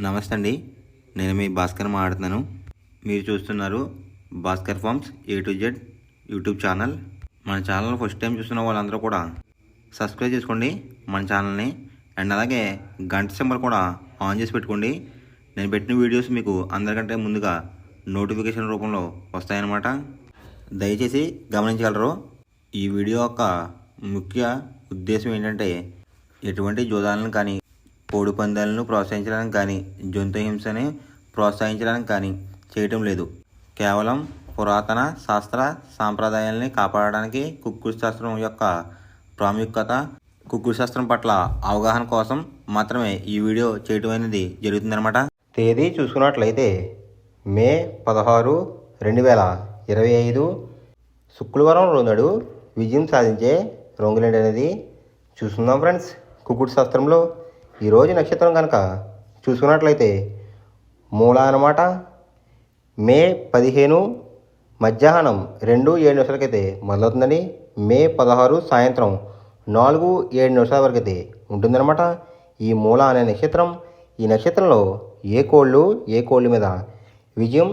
నమస్తే అండి. నేను మీ భాస్కర్ మాట్లాడుతున్నాను. మీరు చూస్తున్నారు Bhaskar farms A to Z YouTube channel. మన ఛానల్ ఫస్ట్ టైం చూస్తున్న వాళ్ళందరూ కూడా సబ్స్క్రైబ్ చేసుకోండి మన ఛానల్ని. అండ్ అలాగే గంట సింబల్ కూడా ఆన్ చేసి పెట్టుకోండి. నేను పెట్టిన వీడియోస్ మీకు అందరికంటే ముందుగా నోటిఫికేషన్ రూపంలో వస్తాయన్నమాట. దయచేసి గమనించగలరు. ఈ వీడియో యొక్క ముఖ్య ఉద్దేశం ఏంటంటే ఎటువంటి జోదాలను కానీ కోడి పందాలను ప్రోత్సహించడానికి కానీ జంతు హింసని ప్రోత్సహించడానికి కానీ చేయటం లేదు. కేవలం పురాతన శాస్త్ర సాంప్రదాయాల్ని కాపాడడానికి కుక్కుడు శాస్త్రం యొక్క ప్రాముఖ్యత, కుక్కుడు శాస్త్రం పట్ల అవగాహన కోసం మాత్రమే ఈ వీడియో చేయటం అనేది జరుగుతుందన్నమాట. తేదీ చూసుకున్నట్లయితే మే 16, 2025 శుక్రవారం రోజు విజయం సాధించే రంగులేంటి అనేది చూసుకుందాం ఫ్రెండ్స్. కుక్కుడు శాస్త్రంలో ఈరోజు నక్షత్రం కనుక చూసుకున్నట్లయితే మూల అన్నమాట. మే 15 మధ్యాహ్నం 2:07 మొదలవుతుందని. మే 16 సాయంత్రం 4:07 వరకు అయితే ఉంటుందన్నమాట ఈ మూల అనే నక్షత్రం. ఈ నక్షత్రంలో ఏ కోళ్ళు మీద విజయం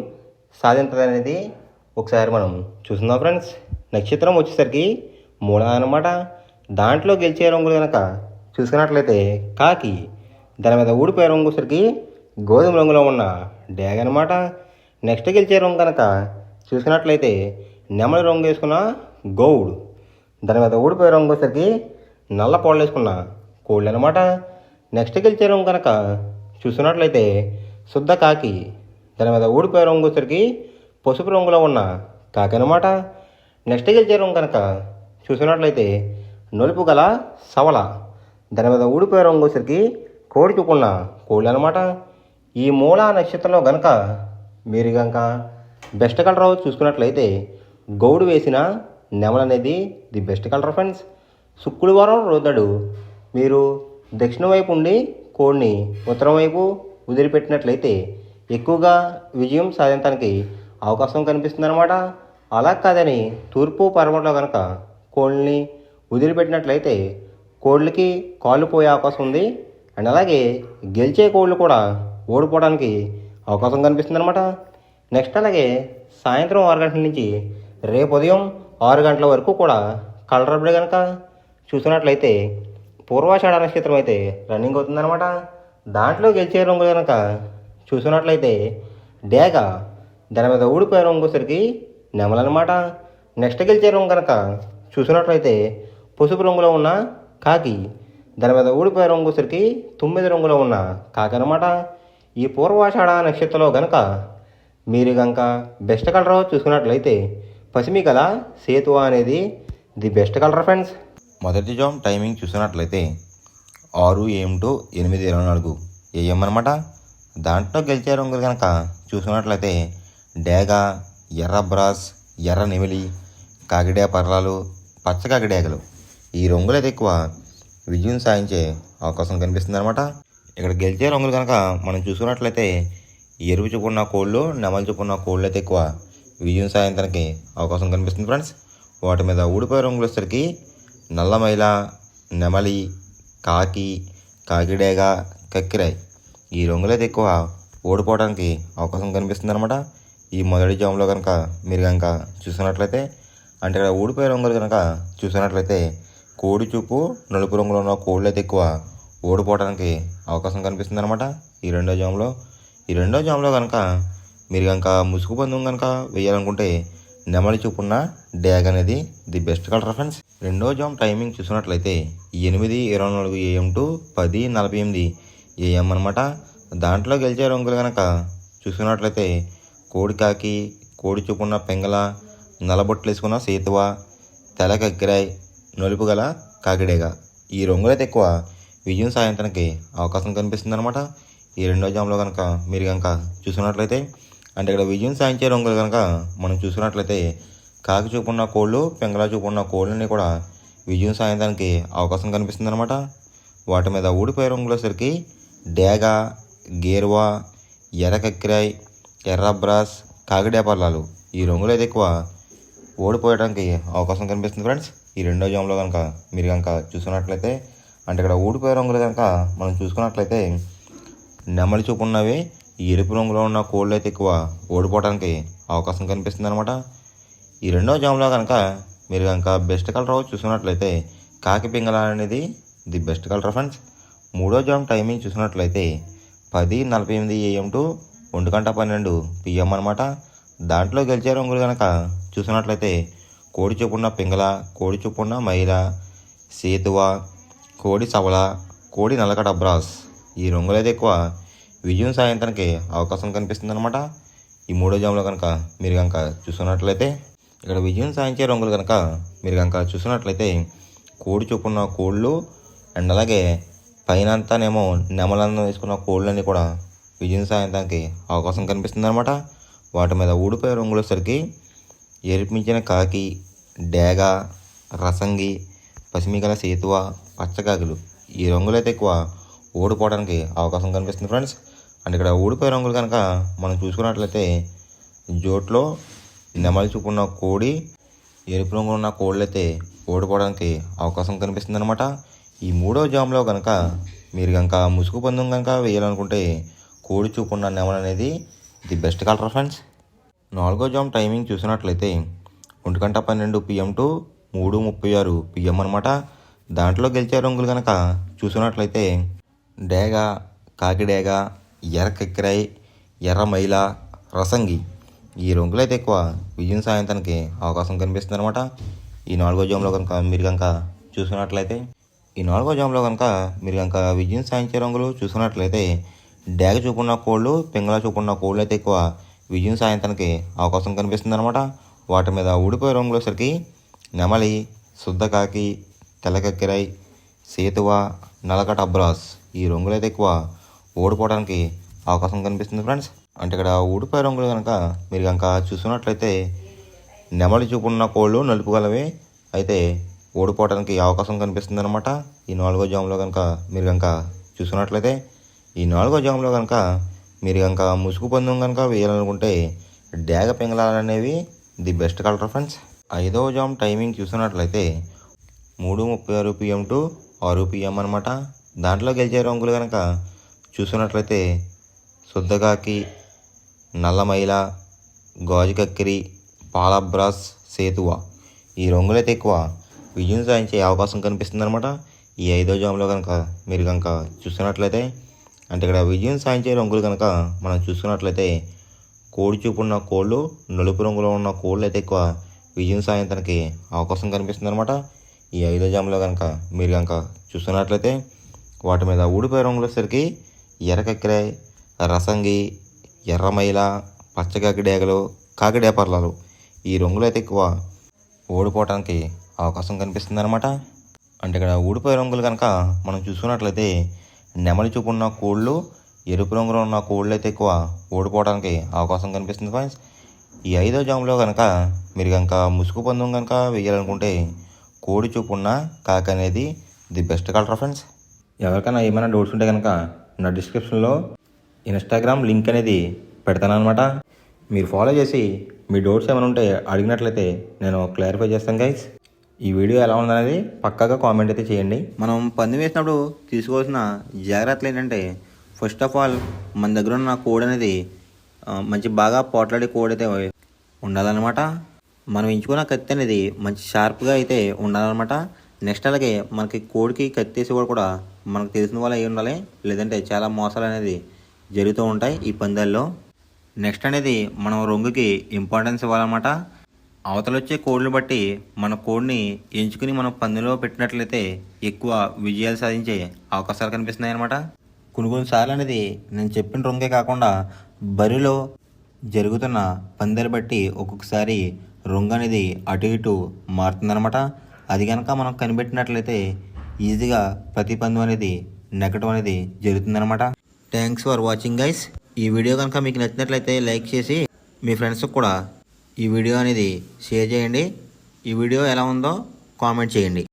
సాధించాలనేది ఒకసారి మనం చూస్తున్నాం ఫ్రెండ్స్. నక్షత్రం వచ్చేసరికి మూల అన్నమాట. దాంట్లో గెలిచే రంగులు కనుక చూసుకున్నట్లయితే కాకి, దాని మీద ఊడిపోయే రంగు వచ్చేసరికి గోధుమ రంగులో ఉన్న డ్యాగ్ అనమాట. నెక్స్ట్ గెలిచే రంగు కనుక చూసుకున్నట్లయితే నెమలి రంగు వేసుకున్న గౌడ్, దాని మీద ఊడిపోయే రంగు వచ్చేసరికి నల్ల పొడలు వేసుకున్న కోళ్ళు అనమాట. నెక్స్ట్ గెలిచే రంగు కనుక చూసుకున్నట్లయితే శుద్ధ కాకి, దాని మీద ఊడిపోయే రంగు వచ్చేసరికి పసుపు రంగులో ఉన్న కాకి అనమాట. నెక్స్ట్ గెలిచే రంగు కనుక చూసుకున్నట్లయితే నలుపు గల సవల, దాని మీద ఊడిపోయే రంగు వచ్చేసరికి కోడి చూపున్న కోళ్ళు అనమాట. ఈ మూల నక్షత్రంలో కనుక మీరు కనుక బెస్ట్ కలర్ చూసుకున్నట్లయితే గౌడు వేసిన నెమల అనేది ది బెస్ట్ కలర్ ఫ్రెండ్స్. శుక్రవారం రోజు మీరు దక్షిణ వైపు ఉండి కోడిని ఉత్తరం వైపు వదిలిపెట్టినట్లయితే ఎక్కువగా విజయం సాధించడానికి అవకాశం కనిపిస్తుంది అనమాట. అలా కాదని తూర్పు పడమరలో కనుక కోళ్ళని వదిలిపెట్టినట్లయితే కోళ్ళకి కాళ్ళు పోయే అవకాశం ఉంది. అండ్ అలాగే గెలిచే కోళ్ళు కూడా ఓడిపోవడానికి అవకాశం కనిపిస్తుంది అనమాట. నెక్స్ట్ అలాగే సాయంత్రం 6 గంటల నుంచి రేపు ఉదయం 6 గంటల వరకు కూడా కలర్ అప్పుడే కనుక చూసినట్లయితే పూర్వాషాఢ నక్షత్రం అయితే రన్నింగ్ అవుతుందన్నమాట. దాంట్లో గెలిచే రంగు కనుక చూసినట్లయితే డేగ, దాని మీద ఊడిపోయే రంగు వచ్చేసరికి నెమలనమాట. నెక్స్ట్ గెలిచే రంగు కనుక చూసినట్లయితే పసుపు రంగులో ఉన్న కాకి, దాని మీద ఊడిపోయే రంగు వచ్చేసరికి 9 రంగులో ఉన్న కాకి అనమాట. ఈ పూర్వాషాఢ నక్షత్రంలో కనుక మీరు కనుక బెస్ట్ కలర్ చూసుకున్నట్లయితే పసిమి కల సేతువ అనేది ది బెస్ట్ కలర్ ఫ్రెండ్స్. మొదటి జామ్ టైమింగ్ చూసినట్లయితే 6 AM to 8:24 AM అనమాట. దాంట్లో గెలిచే రంగులు కనుక చూసుకున్నట్లయితే డేగ, ఎర్ర బ్రాస్, ఎర్ర నెమిలి, కాకిడే పర్లాలు, పచ్చ కాకిడేగలు ఈ రంగులు అయితే ఎక్కువ విజయం సాధించే అవకాశం కనిపిస్తుంది అనమాట. ఇక్కడ గెలిచే రంగులు కనుక మనం చూసుకున్నట్లయితే ఎరుపు చూపున్న కోళ్ళు, నెమలి చూపున్న కోళ్ళు అయితే ఎక్కువ విజయం సాధించడానికి అవకాశం కనిపిస్తుంది ఫ్రెండ్స్. వాటి మీద ఊడిపోయే రంగులు వచ్చేసరికి నల్లమైల, నెమలి, కాకి, కాకిడేగ, కక్కిరాయ్ ఈ రంగులు అయితే ఎక్కువ ఓడిపోవడానికి అవకాశం కనిపిస్తుంది అనమాట. ఈ మొదటి జామ్లో కనుక మీరు కనుక చూసుకున్నట్లయితే అంటే ఇక్కడ ఊడిపోయే రంగులు కనుక చూసినట్లయితే కోడి చూపు నలుపు రంగులో ఉన్న కోళ్ళు అయితే ఎక్కువ ఓడిపోవడానికి అవకాశం కనిపిస్తుంది అనమాట ఈ రెండో జామ్లో కనుక మీరు కనుక ముసుగు పందెం కనుక వేయాలనుకుంటే నెమలి చూపున్న డ్యాగ్ అనేది ది బెస్ట్ కలర్ ఫ్రెండ్స్. రెండో జామ్ టైమింగ్ చూసినట్లయితే 8:24 AM to 10:48 AM అనమాట. దాంట్లో గెలిచే రంగులు కనుక చూసుకున్నట్లయితే కోడి కాకి, కోడి చూపున్న పెంగల, నల్లబొట్లు వేసుకున్న సేతువ, తెల కక్కిరాయ్, నలుపు గల కాకిడేగ ఈ రంగులు అయితే ఎక్కువ విజయం సాధించడానికి అవకాశం కనిపిస్తుంది అనమాట ఈ రెండో జామ్లో కనుక మీరు కనుక చూసుకున్నట్లయితే. అంటే ఇక్కడ విజయం సాధించే రంగులు కనుక మనం చూసుకున్నట్లయితే కాకి చూపున్న కోళ్ళు, పెంగళ చూపున్న కోళ్ళని కూడా విజయం సాధించడానికి అవకాశం కనిపిస్తుంది అనమాట. వాటి మీద ఊడిపోయే రంగులు వచ్చేసరికి డేగ, గేర్వా, ఎర్ర కక్కిరాయ్, ఎర్ర బ్రాస్, కాకిడే పర్లాలు ఈ రంగులు అయితే ఎక్కువ ఓడిపోయడానికి అవకాశం కనిపిస్తుంది ఫ్రెండ్స్ ఈ రెండో జామ్లో కనుక మీరు కనుక చూసుకున్నట్లయితే. అంటే ఇక్కడ ఊడిపోయే రంగులు కనుక మనం చూసుకున్నట్లయితే నెమలి చూపు ఉన్నవి ఎరుపు రంగులో ఉన్న కోళ్ళు అయితే ఎక్కువ ఓడిపోవడానికి అవకాశం కనిపిస్తుంది అనమాట. ఈ రెండో జామ్లో కనుక మీరు కనుక బెస్ట్ కలర్ చూసుకున్నట్లయితే కాకి పింగళ అనేది ది బెస్ట్ కలర్ ఫ్రెండ్స్. మూడో జామ్ టైమింగ్ చూసినట్లయితే 10:48 AM టు 1:12 PM అనమాట. దాంట్లో గెలిచే రంగులు కనుక చూసినట్లయితే కోడి చూపున్న పింగళ, కోడి చూపున్న మైల, సేతువ, కోడి సవల, కోడి నల్లకడ బ్రాస్ ఈ రంగులైతే ఎక్కువ విజయం సాధించడానికి అవకాశం కనిపిస్తుంది అనమాట. ఈ మూడో జామ్లో కనుక మీరు కనుక చూసుకున్నట్లయితే ఇక్కడ విజయం సాధించే రంగులు కనుక మీరు కనుక చూసినట్లయితే కోడి చూపున్న కోళ్ళు అండ్ అలాగే పైన అంతానేమో నెమలందం వేసుకున్న కోళ్ళన్నీ కూడా విజయం సాధించడానికి అవకాశం కనిపిస్తుంది అనమాట. వాటి మీద ఊడిపోయే రంగులు వచ్చేసరికి ఎరిపించిన కాకి, డేగ, రసంగి, పసిమిగల సేతువ, పచ్చకాకులు ఈ రంగులైతే ఎక్కువ ఓడిపోవడానికి అవకాశం కనిపిస్తుంది ఫ్రెండ్స్. అండ్ ఇక్కడ ఊడిపోయే రంగులు కనుక మనం చూసుకున్నట్లయితే జోట్లో నెమలి చూపున్న కోడి, ఎరుపు రంగు ఉన్న కోళ్ళు అయితే ఓడిపోవడానికి అవకాశం కనిపిస్తుంది అనమాట. ఈ మూడో జామ్లో కనుక మీరు కనుక ముసుగు పందెం కనుక వేయాలనుకుంటే కోడి చూపున్న నెమలి అనేది ది బెస్ట్ కలర్ ఫ్రెండ్స్. నాలుగో జామ్ టైమింగ్ చూసినట్లయితే 1:12 PM టు 3:36 PM అనమాట. దాంట్లో గెలిచే రంగులు కనుక చూసినట్లయితే డేగ, కాకి డేగ, ఎర్ర కెక్కిరాయి, ఎర్ర మైల, రసంగి ఈ రంగులు అయితే ఎక్కువ విజయం సాధించడానికి అవకాశం కనిపిస్తుంది అనమాట. ఈ నాలుగో జామ్లో కనుక మీరు కనుక చూసుకున్నట్లయితే విజయం సాధించే రంగులు చూసుకున్నట్లయితే డేగ చూపున్న కోళ్ళు, పింగళ చూపున్న కోళ్ళు అయితే ఎక్కువ విజయం సాధించడానికి అవకాశం కనిపిస్తుంది అనమాట. వాటి మీద ఊడిపోయే రంగులు వచ్చేసరికి నెమలి, శుద్ధకాకి, తెల్లకెక్కిరాయి, సేతువ, నలకట అబ్రాస్ ఈ రంగులు అయితే ఎక్కువ ఓడిపోవడానికి అవకాశం కనిపిస్తుంది ఫ్రెండ్స్. అంటే ఇక్కడ ఊడిపోయే రంగులు కనుక మీరు కనుక చూసుకున్నట్లయితే నెమలి చూపున్న కోళ్ళు నలుపు గలవి అయితే ఓడిపోవడానికి అవకాశం కనిపిస్తుంది అనమాట. ఈ నాలుగో జామ్లో కనుక మీరు కనుక చూసుకున్నట్లయితే ఈ నాలుగో జామ్లో కనుక మీరు కనుక ముసుగు పందెం కనుక వేయాలనుకుంటే డేగ పింగళాలు అనేవి ది బెస్ట్ కలర్ ఫ్రెండ్స్. ఐదవ జామ్ టైమింగ్ చూసినట్లయితే 3:36 PM టు 6 PM అనమాట. దాంట్లో గెలిచే రంగులు కనుక చూసినట్లయితే శుద్ధకాకి, నల్లమైల, గాజు కక్కిరి, పాలబ్రాస్, సేతువ ఈ రంగులైతే ఎక్కువ విజయం సాధించే అవకాశం కనిపిస్తుంది అనమాట. ఈ ఐదో జామ్లో కనుక మీరు కనుక చూస్తున్నట్లయితే అంటే ఇక్కడ విజయం సాధించే రంగులు కనుక మనం చూసుకున్నట్లయితే కోడి చూపున్న కోళ్ళు, నలుపు రంగులో ఉన్న కోళ్ళు అయితే ఎక్కువ విజయం సాధించడానికి అవకాశం కనిపిస్తుంది అనమాట. ఈ ఐదో జామ్లో కనుక మీరు కనుక చూస్తున్నట్లయితే వాటి మీద ఊడిపోయే రంగులు వచ్చేసరికి ఎర్రకెక్కిరాయి, రసంగి, ఎర్రమైల, పచ్చకాకి డేగలు, కాకి డేపర్లాలు ఈ రంగులు అయితే ఎక్కువ ఓడిపోవడానికి అవకాశం కనిపిస్తుంది అనమాట. అంటే ఇక్కడ ఊడిపోయే రంగులు కనుక మనం చూసుకున్నట్లయితే నెమలి చూపున్న కోళ్ళు, ఎరుపు రంగులో ఉన్న కోళ్ళు అయితే ఎక్కువ ఓడిపోవడానికి అవకాశం కనిపిస్తుంది ఫ్రెండ్స్. ఈ ఐదో జామ్లో కనుక మీరు కనుక ముసుగు పందెం కనుక వేయాలనుకుంటే కోడి చూపున్న కాకి అనేది ది బెస్ట్ కలర్ ఫ్రెండ్స్. ఎవరికైనా ఏమైనా డౌట్స్ ఉంటే కనుక నా డిస్క్రిప్షన్లో ఇన్స్టాగ్రామ్ లింక్ అనేది పెడతాను అనమాట. మీరు ఫాలో చేసి మీ డౌట్స్ ఏమైనా ఉంటే అడిగినట్లయితే నేను క్లారిఫై చేస్తాను గైస్. ఈ వీడియో ఎలా ఉందనేది పక్కాగా కామెంట్ అయితే చేయండి. మనం పందెం వేసినప్పుడు తీసుకోవాల్సిన జాగ్రత్తలు ఏంటంటే ఫస్ట్ ఆఫ్ ఆల్ మన దగ్గర ఉన్న కోడ్ అనేది మంచి బాగా పోట్లాడే కోడ్ అయితే ఉండాలన్నమాట. మనం ఎంచుకున్న కత్తి అనేది మంచి షార్ప్గా అయితే ఉండాలన్నమాట. నెక్స్ట్ అలాగే మనకి కోడికి కత్తి వేసి కూడా మనకు తెలిసిన వాళ్ళు అయి ఉండాలి, లేదంటే చాలా మోసాలు అనేది జరుగుతూ ఉంటాయి ఈ పందాల్లో. నెక్స్ట్ అనేది మనం రంగుకి ఇంపార్టెన్స్ ఇవ్వాలన్నమాట. అవతల వచ్చే కోడ్లు బట్టి మన కోడ్ని ఎంచుకుని మనం పందెంలో పెట్టినట్లయితే ఎక్కువ విజయాలు సాధించే అవకాశాలు కనిపిస్తున్నాయి అన్నమాట. కొన్నిసార్లు అనేది నేను చెప్పిన రంగే కాకుండా బరిలో జరుగుతున్న పందాలు బట్టి ఒక్కొక్కసారి రంగు అనేది అటు ఇటు మారుతుందన్నమాట. అది కనుక మనం కనిపెట్టినట్లయితే ఈజీగా ప్రతి పందెం అనేది నెగ్గడం అనేది జరుగుతుందన్నమాట. Thanks for watching guys. ఈ వీడియో కనుక మీకు నచ్చినట్లయితే లైక్ చేసి మీ ఫ్రెండ్స్కి కూడా ఈ వీడియో అనేది షేర్ చేయండి. ఈ వీడియో ఎలా ఉందో కామెంట్ చేయండి.